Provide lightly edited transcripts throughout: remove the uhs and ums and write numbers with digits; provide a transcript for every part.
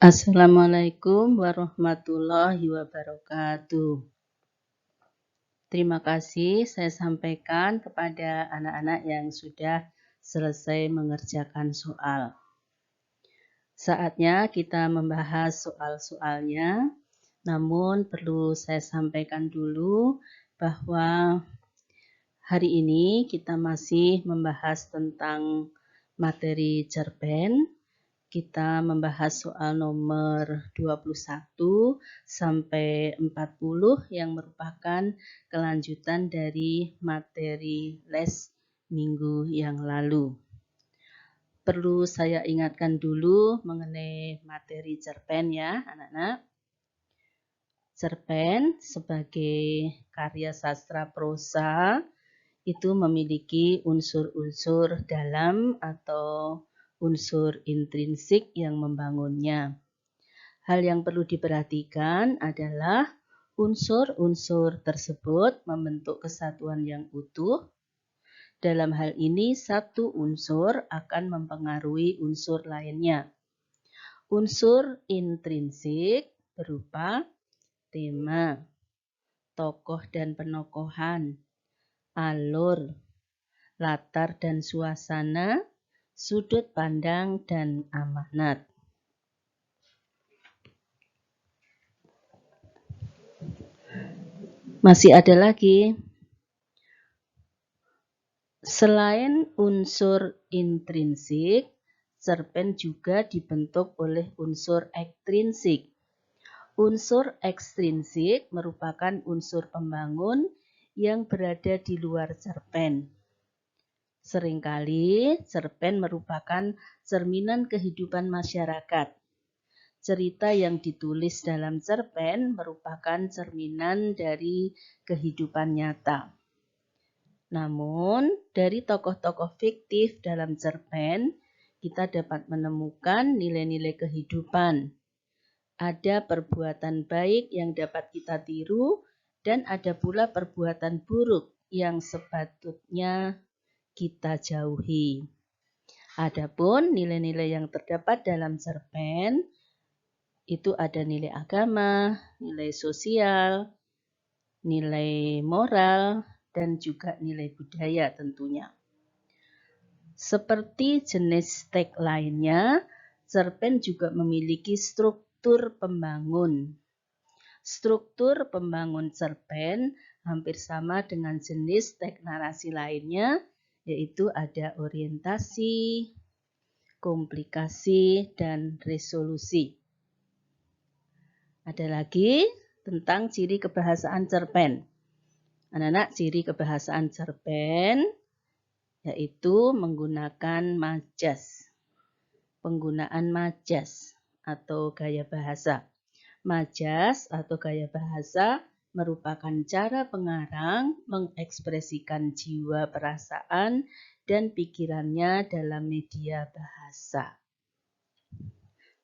Assalamualaikum warahmatullahi wabarakatuh. Terima kasih saya sampaikan kepada anak-anak yang sudah selesai mengerjakan soal. Saatnya kita membahas soal-soalnya, namun perlu saya sampaikan dulu bahwa hari ini kita masih membahas tentang materi cerpen. Kita membahas soal nomor 21 sampai 40 yang merupakan kelanjutan dari materi les minggu yang lalu. Perlu saya ingatkan dulu mengenai materi cerpen ya anak-anak. Cerpen sebagai karya sastra prosa itu memiliki unsur-unsur dalam atau unsur intrinsik yang membangunnya. Hal yang perlu diperhatikan adalah unsur-unsur tersebut membentuk kesatuan yang utuh. Dalam hal ini, satu unsur akan mempengaruhi unsur lainnya. Unsur intrinsik berupa tema, tokoh dan penokohan, alur, latar dan suasana, sudut pandang, dan amanat. Masih ada lagi. Selain unsur intrinsik, cerpen juga dibentuk oleh unsur ekstrinsik. Unsur ekstrinsik merupakan unsur pembangun yang berada di luar cerpen. Seringkali cerpen merupakan cerminan kehidupan masyarakat. Cerita yang ditulis dalam cerpen merupakan cerminan dari kehidupan nyata. Namun, dari tokoh-tokoh fiktif dalam cerpen, kita dapat menemukan nilai-nilai kehidupan. Ada perbuatan baik yang dapat kita tiru, dan ada pula perbuatan buruk yang sepatutnya kita jauhi. Adapun nilai-nilai yang terdapat dalam cerpen itu ada nilai agama, nilai sosial, nilai moral, dan juga nilai budaya tentunya. Seperti jenis teks lainnya, cerpen juga memiliki struktur pembangun. Struktur pembangun cerpen hampir sama dengan jenis teks narasi lainnya, yaitu ada orientasi, komplikasi, dan resolusi. Ada lagi tentang ciri kebahasaan cerpen. Anak-anak, ciri kebahasaan cerpen yaitu menggunakan majas. Penggunaan majas atau gaya bahasa. Majas atau gaya bahasa merupakan cara pengarang mengekspresikan jiwa, perasaan, dan pikirannya dalam media bahasa.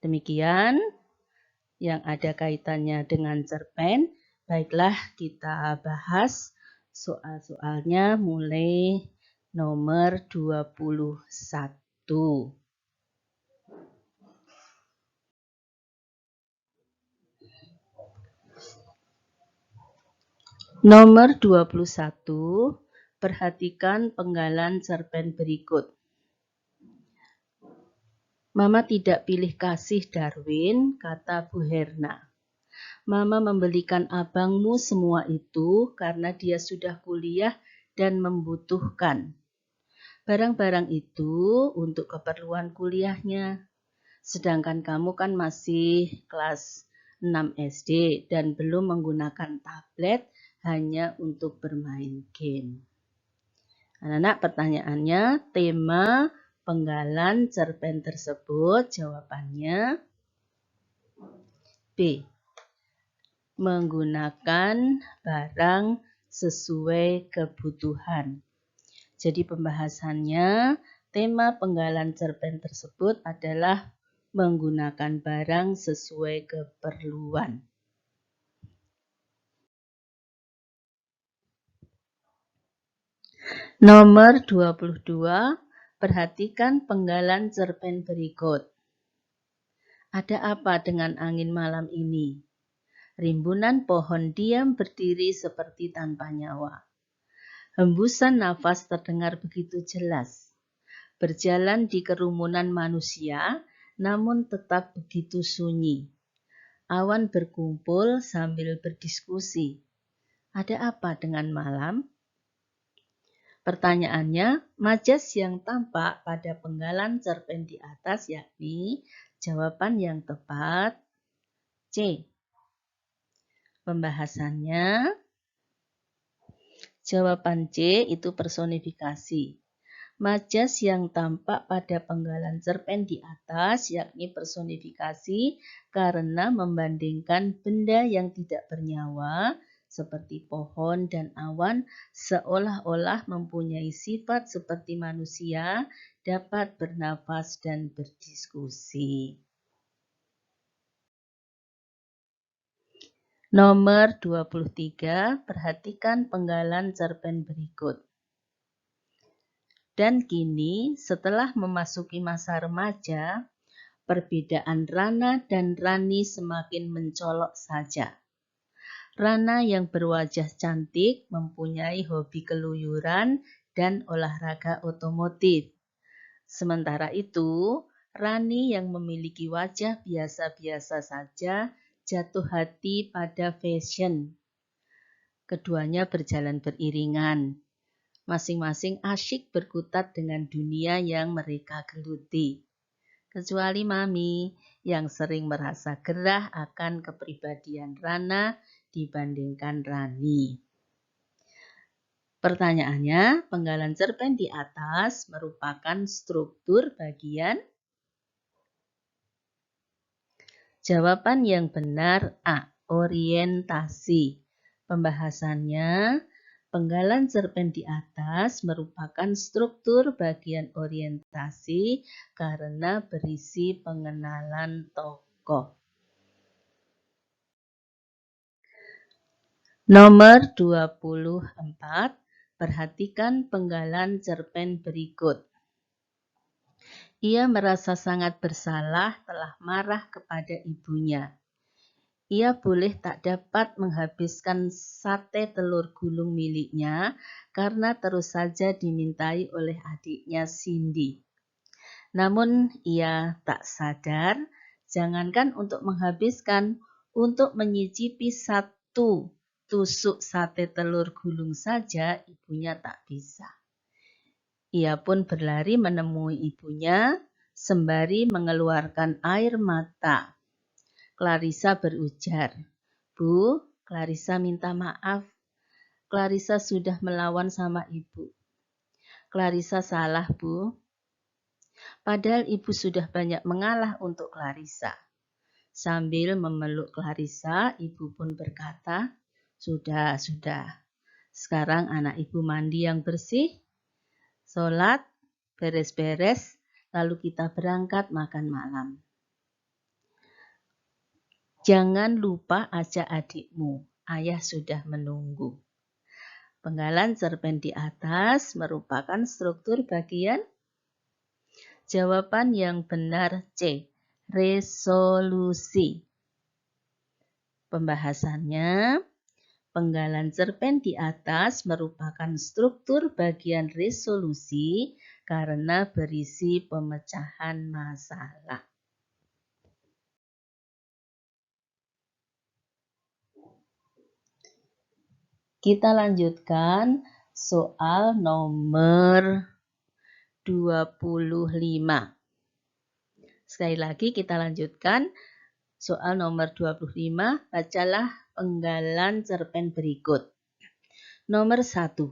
Demikian yang ada kaitannya dengan cerpen. Baiklah, kita bahas soal-soalnya mulai nomor 21. Nomor 21, perhatikan penggalan cerpen berikut. Mama tidak pilih kasih Darwin, kata Bu Herna. Mama membelikan abangmu semua itu karena dia sudah kuliah dan membutuhkan. Barang-barang itu untuk keperluan kuliahnya. Sedangkan kamu kan masih kelas 6 SD dan belum menggunakan tablet, hanya untuk bermain game. Anak-anak, pertanyaannya, tema penggalan cerpen tersebut, jawabannya B. Menggunakan barang sesuai kebutuhan. Jadi pembahasannya, tema penggalan cerpen tersebut adalah menggunakan barang sesuai keperluan. Nomor 22, perhatikan penggalan cerpen berikut. Ada apa dengan angin malam ini? Rimbunan pohon diam berdiri seperti tanpa nyawa. Hembusan nafas terdengar begitu jelas. Berjalan di kerumunan manusia, namun tetap begitu sunyi. Awan berkumpul sambil berdiskusi. Ada apa dengan malam? Pertanyaannya, majas yang tampak pada penggalan cerpen di atas yakni jawaban yang tepat C. Pembahasannya, jawaban C itu personifikasi. Majas yang tampak pada penggalan cerpen di atas yakni personifikasi karena membandingkan benda yang tidak bernyawa seperti pohon dan awan seolah-olah mempunyai sifat seperti manusia, dapat bernafas dan berdiskusi. Nomor 23, perhatikan penggalan cerpen berikut. Dan kini, setelah memasuki masa remaja, perbedaan Rana dan Rani semakin mencolok saja. Rana yang berwajah cantik mempunyai hobi keluyuran dan olahraga otomotif. Sementara itu, Rani yang memiliki wajah biasa-biasa saja jatuh hati pada fashion. Keduanya berjalan beriringan. Masing-masing asyik berkutat dengan dunia yang mereka geluti. Kecuali Mami yang sering merasa gerah akan kepribadian Rana dibandingkan Rani. Pertanyaannya, penggalan cerpen di atas merupakan struktur bagian. Jawaban yang benar A. Orientasi. Pembahasannya, penggalan cerpen di atas merupakan struktur bagian orientasi karena berisi pengenalan tokoh. Nomor 24, perhatikan penggalan cerpen berikut. Ia merasa sangat bersalah telah marah kepada ibunya. Ia boleh tak dapat menghabiskan sate telur gulung miliknya karena terus saja dimintai oleh adiknya Cindy. Namun ia tak sadar, jangankan untuk menghabiskan, untuk menyicipi satu tusuk sate telur gulung saja ibunya tak bisa. Ia pun berlari menemui ibunya sembari mengeluarkan air mata. Clarissa berujar, "Bu, Clarissa minta maaf. Clarissa sudah melawan sama ibu. Clarissa salah, Bu. Padahal ibu sudah banyak mengalah untuk Clarissa." Sambil memeluk Clarissa, ibu pun berkata, Sudah. Sekarang anak ibu mandi yang bersih, sholat, beres-beres, lalu kita berangkat makan malam. Jangan lupa ajak adikmu, ayah sudah menunggu. Penggalan cerpen di atas merupakan struktur bagian. Jawaban yang benar C. Resolusi. Pembahasannya, penggalan cerpen di atas merupakan struktur bagian resolusi karena berisi pemecahan masalah. Kita lanjutkan soal nomor 25. Sekali lagi kita lanjutkan soal nomor 25. Bacalah penggalan cerpen berikut. Nomor 1.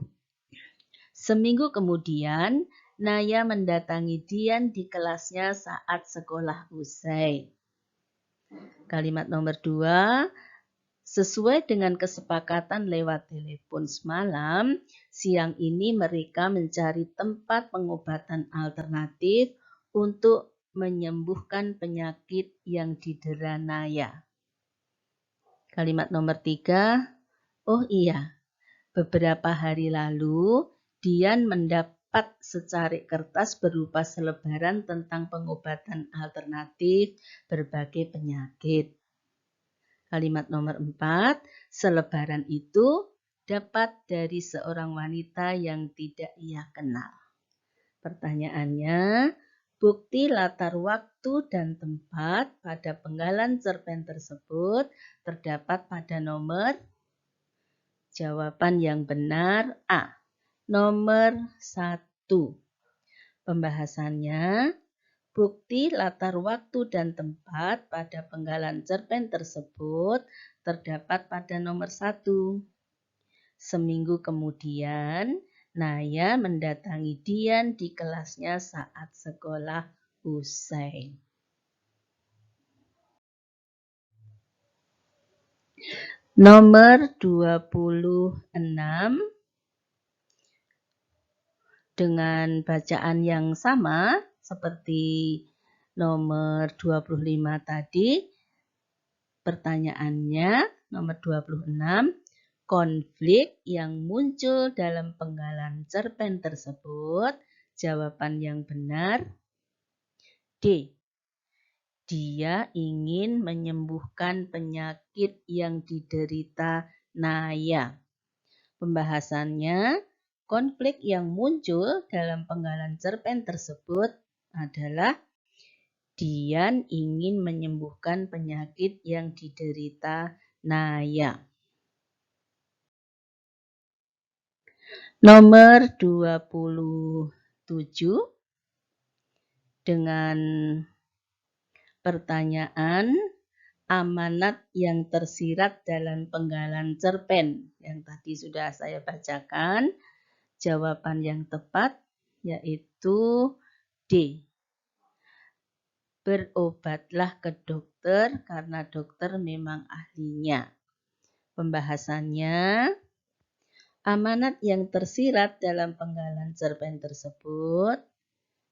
Seminggu kemudian, Naya mendatangi Dian di kelasnya saat sekolah usai. Kalimat nomor 2. Sesuai dengan kesepakatan lewat telepon semalam, siang ini mereka mencari tempat pengobatan alternatif untuk menyembuhkan penyakit yang didera Naya. Kalimat nomor 3. Oh iya, beberapa hari lalu Dian dapat secarik kertas berupa selebaran tentang pengobatan alternatif berbagai penyakit. Kalimat nomor 4, selebaran itu dapat dari seorang wanita yang tidak ia kenal. Pertanyaannya, bukti latar waktu dan tempat pada penggalan cerpen tersebut terdapat pada nomor. Jawaban yang benar A. Nomor 1. Pembahasannya, bukti latar waktu dan tempat pada penggalan cerpen tersebut terdapat pada nomor 1. Seminggu kemudian, Naya mendatangi Dian di kelasnya saat sekolah usai. Nomor 26 dengan bacaan yang sama seperti nomor 25 tadi. Pertanyaannya nomor 26, konflik yang muncul dalam penggalan cerpen tersebut. Jawaban yang benar D. Dia ingin menyembuhkan penyakit yang diderita Naya. Pembahasannya, konflik yang muncul dalam penggalan cerpen tersebut adalah Dian ingin menyembuhkan penyakit yang diderita Naya. Nomor 27 dengan pertanyaan amanat yang tersirat dalam penggalan cerpen yang tadi sudah saya bacakan. Jawaban yang tepat yaitu D. Berobatlah ke dokter karena dokter memang ahlinya. Pembahasannya, amanat yang tersirat dalam penggalan cerpen tersebut,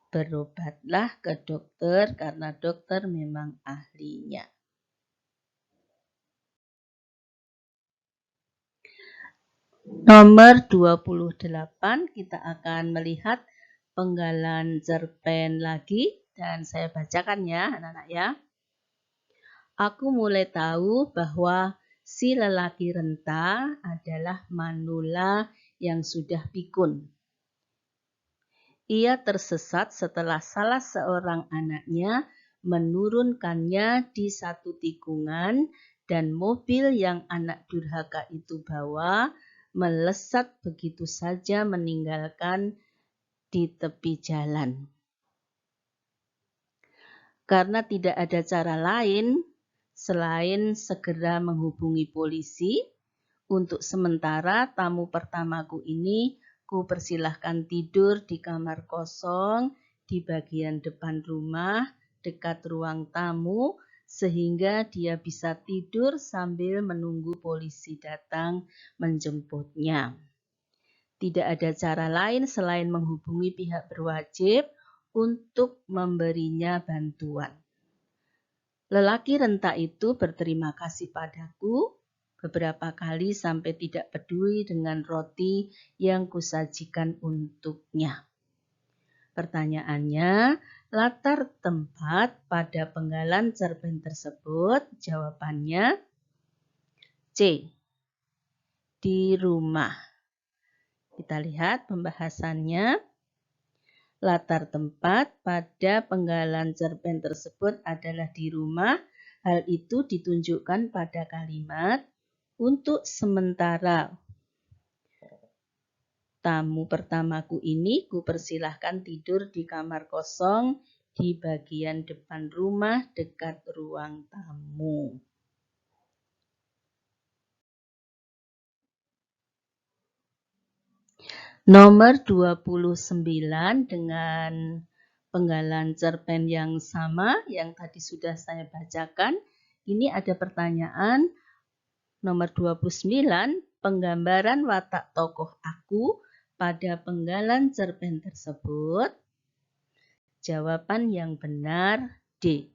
berobatlah ke dokter karena dokter memang ahlinya. Nomor 28 kita akan melihat penggalan cerpen lagi dan saya bacakan ya anak-anak ya. Aku mulai tahu bahwa si lelaki renta adalah Manula yang sudah pikun. Ia tersesat setelah salah seorang anaknya menurunkannya di satu tikungan dan mobil yang anak durhaka itu bawa melesat begitu saja meninggalkan di tepi jalan. Karena tidak ada cara lain selain segera menghubungi polisi, untuk sementara tamu pertamaku ini ku persilahkan tidur di kamar kosong di bagian depan rumah dekat ruang tamu sehingga dia bisa tidur sambil menunggu polisi datang menjemputnya. Tidak ada cara lain selain menghubungi pihak berwajib untuk memberinya bantuan. Lelaki renta itu berterima kasih padaku beberapa kali sampai tidak peduli dengan roti yang kusajikan untuknya. Pertanyaannya, latar tempat pada penggalan cerpen tersebut? Jawabannya C. Di rumah. Kita lihat pembahasannya. Latar tempat pada penggalan cerpen tersebut adalah di rumah. Hal itu ditunjukkan pada kalimat untuk sementara tamu pertamaku ini kupersilahkan tidur di kamar kosong di bagian depan rumah dekat ruang tamu. Nomor 29 dengan penggalan cerpen yang sama yang tadi sudah saya bacakan. Ini ada pertanyaan nomor 29, penggambaran watak tokoh aku pada penggalan cerpen tersebut. Jawaban yang benar D.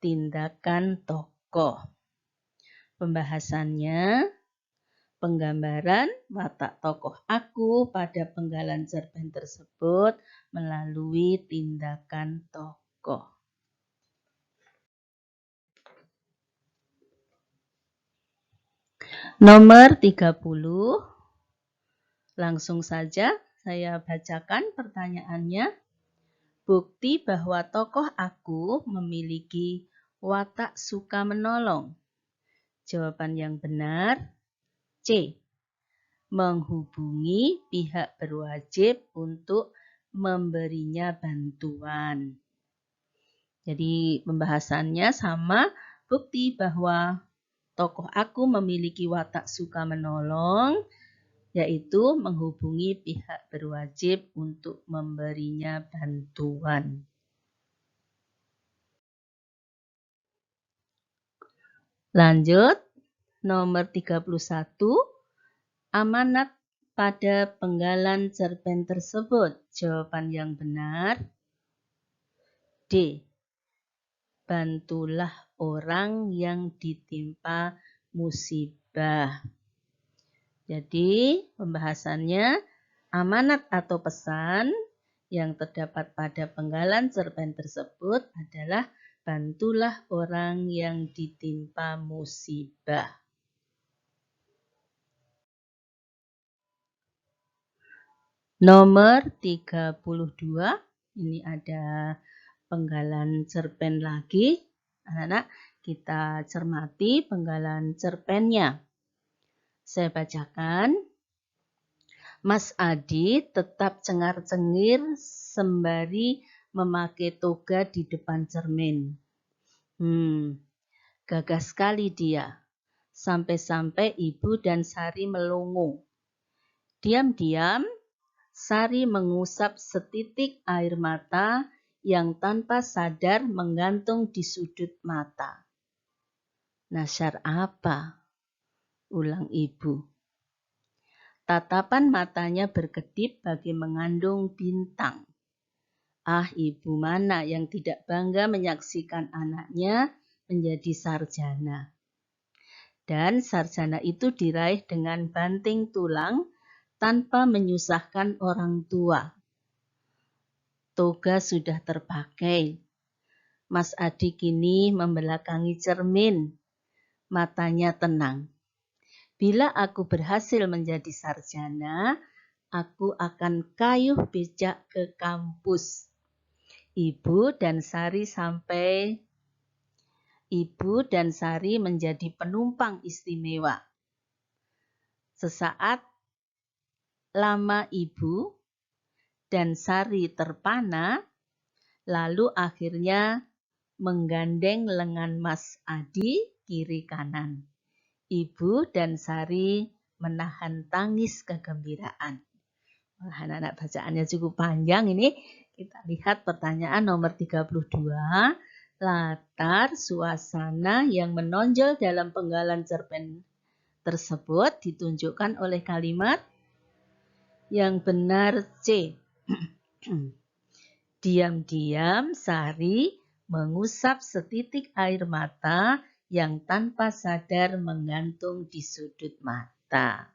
Tindakan tokoh. Pembahasannya, penggambaran watak tokoh aku pada penggalan cerpen tersebut melalui tindakan tokoh. Nomor 30. Langsung saja saya bacakan pertanyaannya. Bukti bahwa tokoh aku memiliki watak suka menolong. Jawaban yang benar C. Menghubungi pihak berwajib untuk memberinya bantuan. Jadi pembahasannya sama, bukti bahwa tokoh aku memiliki watak suka menolong, yaitu menghubungi pihak berwajib untuk memberinya bantuan. Lanjut, nomor 31, amanat pada penggalan cerpen tersebut. Jawaban yang benar D. Bantulah orang yang ditimpa musibah. Jadi pembahasannya, amanat atau pesan yang terdapat pada penggalan cerpen tersebut adalah bantulah orang yang ditimpa musibah. Nomor 32, ini ada penggalan cerpen lagi. Anak-anak, kita cermati penggalan cerpennya. Saya bacakan. Mas Adi tetap cengar-cengir sembari memakai toga di depan cermin. Gagah sekali dia. Sampai-sampai Ibu dan Sari melongo. Diam-diam, Sari mengusap setitik air mata yang tanpa sadar menggantung di sudut mata. Nasyar apa? Ulang Ibu. Tatapan matanya berkedip bagai mengandung bintang. Ah, ibu mana yang tidak bangga menyaksikan anaknya menjadi sarjana. Dan sarjana itu diraih dengan banting tulang tanpa menyusahkan orang tua. Toga sudah terpakai. Mas Adi kini membelakangi cermin. Matanya tenang. Bila aku berhasil menjadi sarjana, aku akan kayuh becak ke kampus. Ibu dan Sari menjadi penumpang istimewa. Sesaat lama Ibu dan Sari terpana, lalu akhirnya menggandeng lengan Mas Adi kiri kanan. Ibu dan Sari menahan tangis kegembiraan. Anak-anak bacaannya cukup panjang ini. Kita lihat pertanyaan nomor 32. Latar suasana yang menonjol dalam penggalan cerpen tersebut ditunjukkan oleh kalimat yang benar C. Diam-diam Sari mengusap setitik air mata yang tanpa sadar menggantung di sudut mata.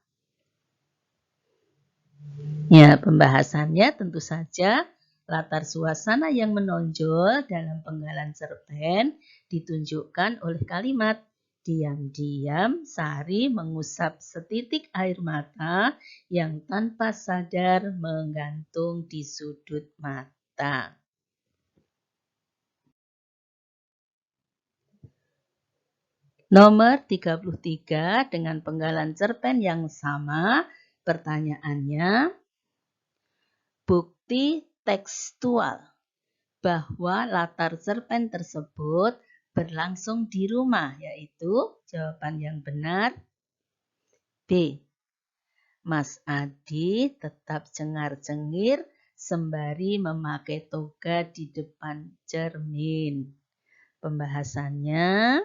Ya, pembahasannya tentu saja latar suasana yang menonjol dalam penggalan cerpen ditunjukkan oleh kalimat diam-diam Sari mengusap setitik air mata yang tanpa sadar menggantung di sudut mata. Nomor 33 dengan penggalan cerpen yang sama, pertanyaannya, bukti tekstual bahwa latar cerpen tersebut berlangsung di rumah, yaitu jawaban yang benar B. Mas Adi tetap cengar-cengir sembari memakai toga di depan cermin. Pembahasannya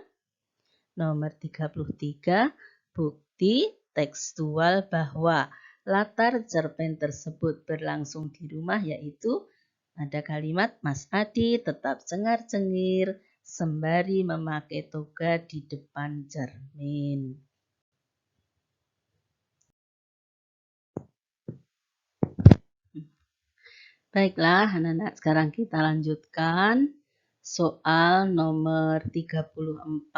nomor 33, bukti tekstual bahwa latar cerpen tersebut berlangsung di rumah, yaitu ada kalimat Mas Adi tetap cengar-cengir sembari memakai toga di depan cermin. Baiklah, anak-anak, sekarang kita lanjutkan soal nomor 34,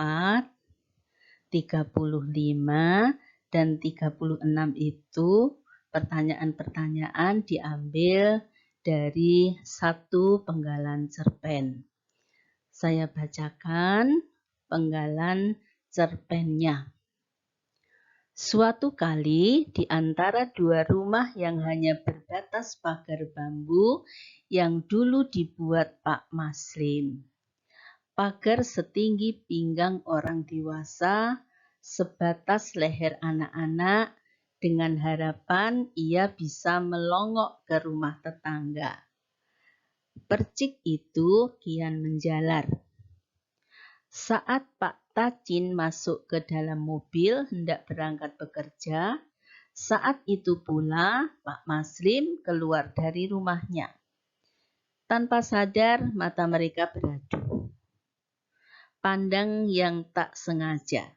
35, dan 36 itu pertanyaan-pertanyaan diambil dari satu penggalan cerpen. Saya bacakan penggalan cerpennya. Suatu kali, di antara dua rumah yang hanya berbatas pagar bambu yang dulu dibuat Pak Maslim. Pagar setinggi pinggang orang dewasa, sebatas leher anak-anak, dengan harapan ia bisa melongok ke rumah tetangga. Percik itu kian menjalar. Saat Pak Tacin masuk ke dalam mobil hendak berangkat bekerja, saat itu pula Pak Maslim keluar dari rumahnya. Tanpa sadar mata mereka beradu. Pandang yang tak sengaja.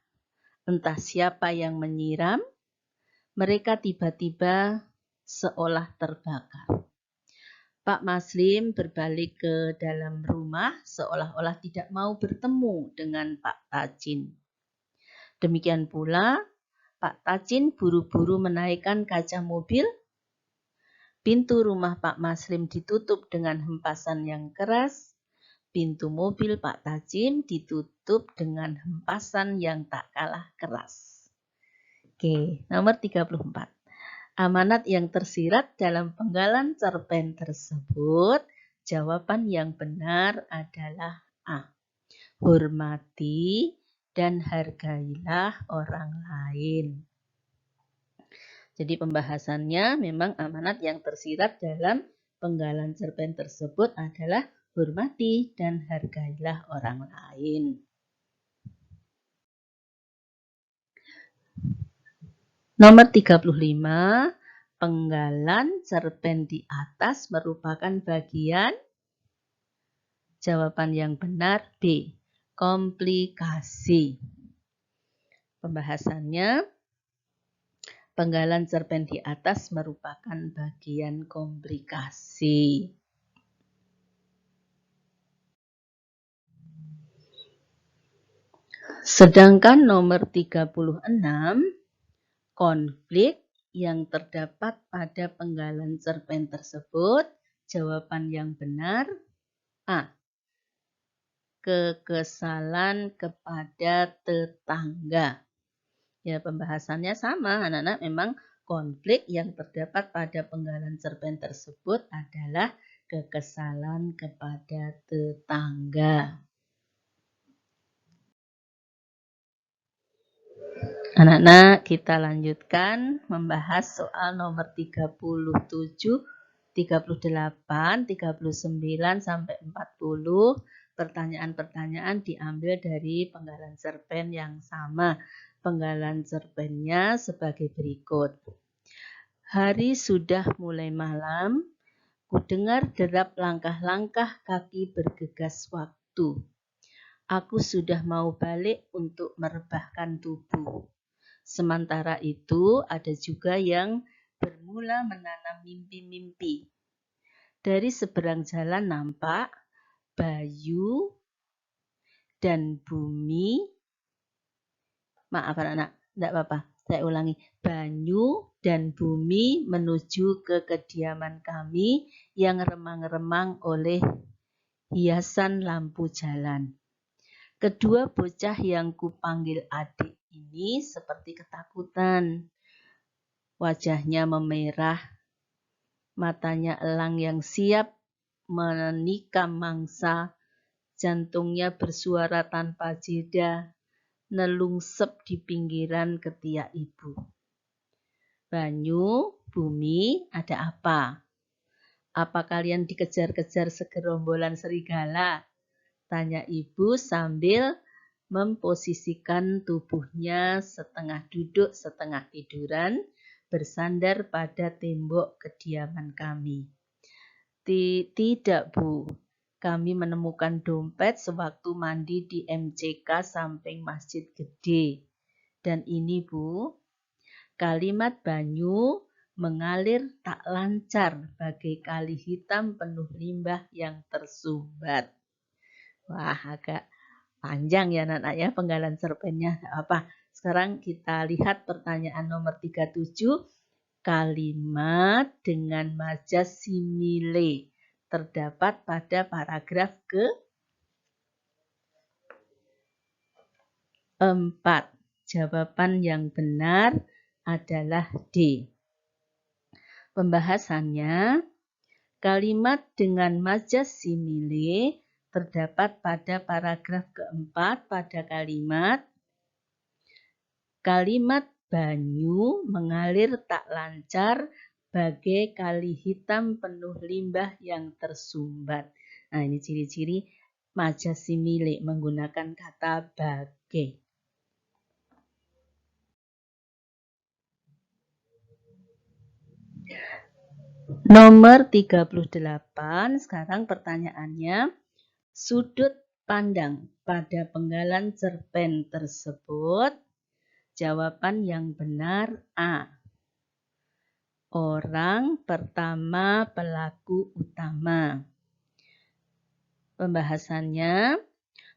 Entah siapa yang menyiram, mereka tiba-tiba seolah terbakar. Pak Maslim berbalik ke dalam rumah seolah-olah tidak mau bertemu dengan Pak Tacin. Demikian pula, Pak Tacin buru-buru menaikkan kaca mobil. Pintu rumah Pak Maslim ditutup dengan hempasan yang keras. Pintu mobil Pak Tacin ditutup dengan hempasan yang tak kalah keras. Oke, nomor 34. Amanat yang tersirat dalam penggalan cerpen tersebut, jawaban yang benar adalah A. Hormati dan hargailah orang lain. Jadi pembahasannya memang amanat yang tersirat dalam penggalan cerpen tersebut adalah hormati dan hargailah orang lain. Nomor 35, penggalan cerpen di atas merupakan bagian. Jawaban yang benar B. Komplikasi. Pembahasannya, penggalan cerpen di atas merupakan bagian komplikasi. Sedangkan nomor 36, konflik yang terdapat pada penggalan cerpen tersebut, jawaban yang benar A. Kekesalan kepada tetangga. Ya, pembahasannya sama, anak-anak. Memang konflik yang terdapat pada penggalan cerpen tersebut adalah kekesalan kepada tetangga. Anak-anak, kita lanjutkan membahas soal nomor 37, 38, 39, sampai 40. Pertanyaan-pertanyaan diambil dari penggalan cerpen yang sama. Penggalan cerpennya sebagai berikut. Hari sudah mulai malam, kudengar derap langkah-langkah kaki bergegas waktu. Aku sudah mau balik untuk merebahkan tubuh. Sementara itu, ada juga yang bermula menanam mimpi-mimpi. Dari seberang jalan nampak Bayu dan Bumi. Maaf anak-anak, tidak apa-apa. Saya ulangi. Banyu dan Bumi menuju ke kediaman kami yang remang-remang oleh hiasan lampu jalan. Kedua bocah yang kupanggil adik ini seperti ketakutan. Wajahnya memerah, matanya elang yang siap menikam mangsa, jantungnya bersuara tanpa jeda, nelungsep di pinggiran ketiak ibu. Banyu, Bumi, ada apa? Apa kalian dikejar-kejar segerombolan serigala? Tanya ibu sambil memposisikan tubuhnya setengah duduk, setengah tiduran, bersandar pada tembok kediaman kami. Tidak, Bu. Kami menemukan dompet sewaktu mandi di MCK samping Masjid Gede. Dan ini, Bu, kalimat Banyu mengalir tak lancar bagai kali hitam penuh limbah yang tersumbat. Wah, agak panjang ya anak-anak ya penggalan cerpennya. Tidak apa. Sekarang kita lihat pertanyaan nomor 37. Kalimat dengan majas simile terdapat pada paragraf ke-4. Jawaban yang benar adalah D. Pembahasannya, kalimat dengan majas simile terdapat pada paragraf ke-4 pada kalimat banyu mengalir tak lancar bagai kali hitam penuh limbah yang tersumbat. Nah, ini ciri-ciri majas simile menggunakan kata bagai. Nomor 38, sekarang pertanyaannya, sudut pandang pada penggalan cerpen tersebut. Jawaban yang benar A. Orang pertama pelaku utama. Pembahasannya,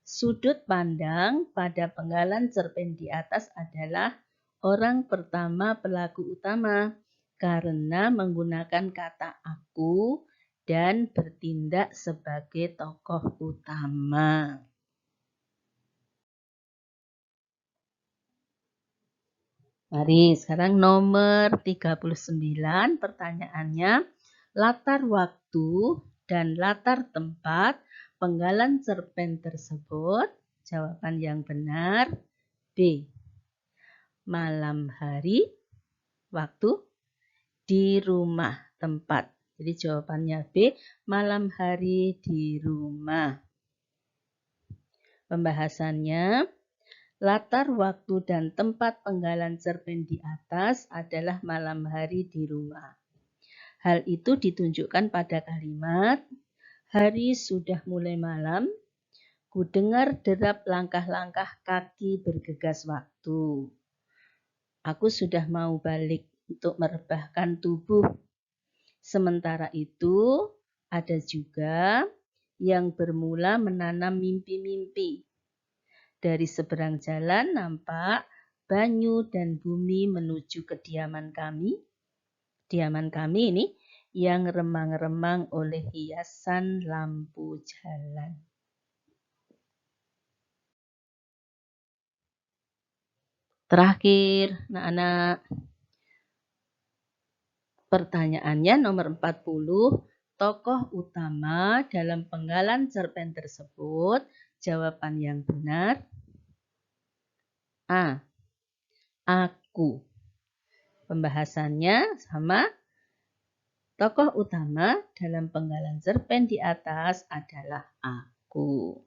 sudut pandang pada penggalan cerpen di atas adalah orang pertama pelaku utama karena menggunakan kata aku dan bertindak sebagai tokoh utama. Mari, sekarang nomor 39 pertanyaannya. Latar waktu dan latar tempat penggalan cerpen tersebut. Jawaban yang benar B. Malam hari, waktu, di rumah, tempat. Jadi jawabannya B. Malam hari di rumah. Pembahasannya, latar waktu dan tempat penggalan cerpen di atas adalah malam hari di rumah. Hal itu ditunjukkan pada kalimat, hari sudah mulai malam, ku dengar derap langkah-langkah kaki bergegas waktu. Aku sudah mau balik untuk merebahkan tubuh. Sementara itu, ada juga yang bermula menanam mimpi-mimpi. Dari seberang jalan nampak banyu dan bumi menuju kediaman kami. Kediaman kami ini yang remang-remang oleh hiasan lampu jalan. Terakhir, anak-anak. Pertanyaannya nomor 40. Tokoh utama dalam penggalan cerpen tersebut. Jawaban yang benar. A. Aku. Pembahasannya sama. Tokoh utama dalam penggalan cerpen di atas adalah aku.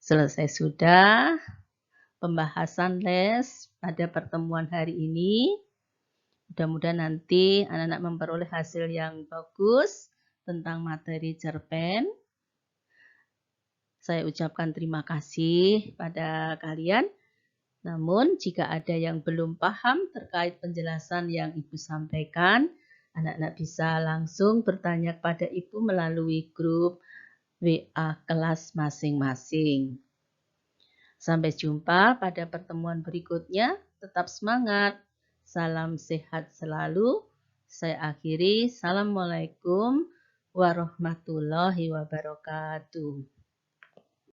Selesai sudah pembahasan les pada pertemuan hari ini. Mudah-mudahan nanti anak-anak memperoleh hasil yang bagus tentang materi cerpen. Saya ucapkan terima kasih pada kalian. Namun, jika ada yang belum paham terkait penjelasan yang Ibu sampaikan, anak-anak bisa langsung bertanya kepada Ibu melalui grup WA kelas masing-masing. Sampai jumpa pada pertemuan berikutnya. Tetap semangat. Salam sehat selalu. Saya akhiri. Assalamualaikum warahmatullahi wabarakatuh.